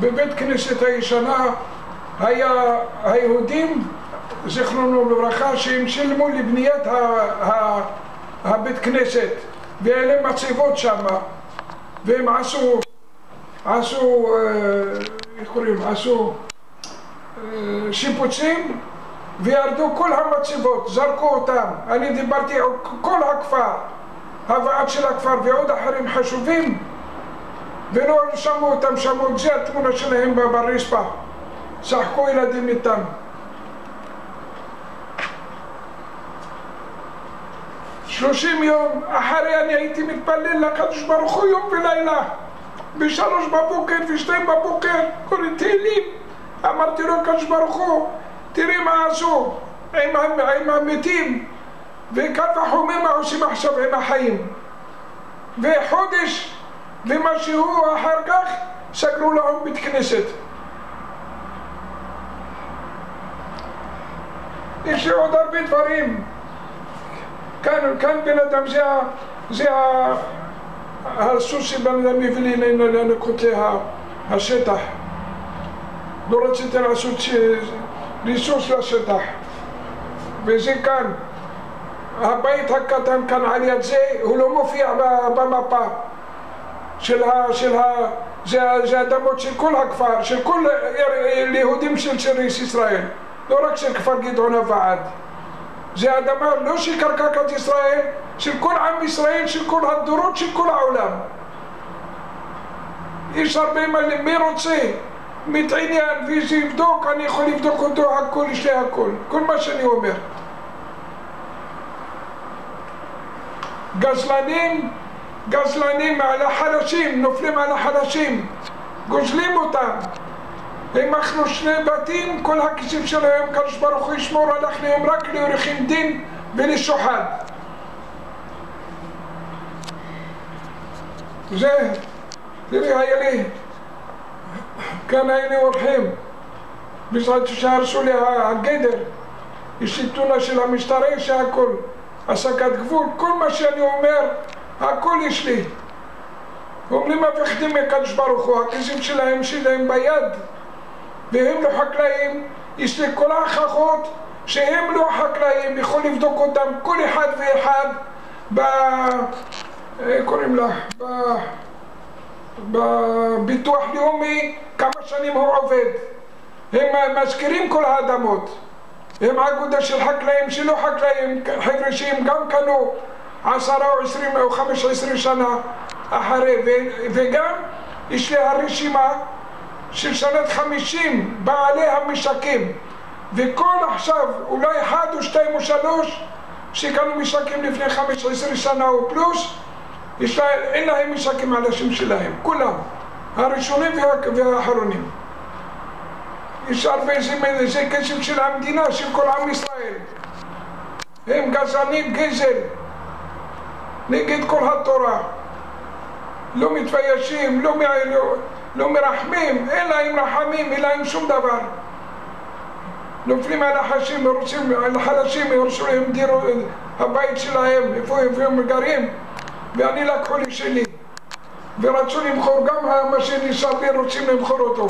בבית כנסת הישנה היה היהודים, זיכרונו לברכה, שהם שילמו לבניית הבית כנסת, והיה להם מצבות שם, והם עשו שיפוצים, וירדו כל המצבות, זרקו אותם. אני דיברתי על כל הכפר, הוועד של הכפר ועוד אחרים חשובים, ולא שמעו אותם, שמעו את זה התמונה שלהם ברצפה, שחקו ילדים איתם. שלושים יום אחרי אני הייתי מתפלל לקדוש ברוך הוא יום ולילה, ב3 בבוקר ו2 בבוקר קורא תהילים. אמרתי לו, הקדוש ברוך הוא, תראי מה עשו עם המתים, וכך וחומר מה עושים עכשיו עם החיים. וחודש ומשהו אחר כך סגרו לנו בית כנסת. יש לי עוד הרבה דברים. כאן בן אדם, זה הסוס שבן אדם מביא לי לנקוטי השטח. לא רציתי לעשות ריסוס לשטח. וזה כאן, הבית הקטן כאן על יד זה, הוא לא מופיע במפה זה אדמות של כל הכפר, של כל יהודים של ישראל, לא רק של כפר גדעון הוועד. זה אדמה לא של קרקעת ישראל, של כל עם ישראל, של כל הדורות, של כל העולם. יש הרבה מי רוצה, מתעניין וזה יבדוק, אני יכול לבדוק אותו הכל, יש לי הכל, כל מה שאני אומר. גזלנים על החלשים, נופלים על החלשים, גוזלים אותם. הם אכלו 2 בתים, כל הכסף שלהם, הקדוש ברוך הוא ישמור, הלך להם רק לעורכי דין ולשוחד. זה, תראי, היה לי, כאן היה לי אורחים, בעזרת שהרסו לי הגדר, יש לי תלונה של המשטרה, יש לי הכל, השגת גבול, כל מה שאני אומר, הכל יש לי. אומרים מפחדים מהקדוש ברוך הוא, הכסף שלהם ביד, והם לא חקלאים. יש לי כל ההוכחות שהם לא חקלאים, יכול לבדוק אותם כל אחד ואחד בביטוח לאומי כמה שנים הוא עובד. הם מזכירים כל האדמות, הם אגודה של חקלאים שלא חקלאים, חבר'ה שהם גם קנו 10 או 20 או 15 שנה אחרי. וגם יש לי הרשימה של שנת 50 בעלי המשקים, וכל עכשיו אולי 1 או 2 או 3 שקנו משקים לפני 15 שנה או פלוס, אין להם משקים על השם שלהם, כולם, הראשונים והאחרונים. יש הרבה, זה כסף של המדינה, של כל עם ישראל. הם גזענית גזל נגד כל התורה, לא מתביישים, לא מרחמים, אין להם רחמים, אין להם שום דבר. נופלים על החלשים, יורשו להם הבית שלהם, איפה הם גרים, ואני לקחו לי שלי. ורצו למכור גם מה שנשאר לי, רוצים למכור אותו.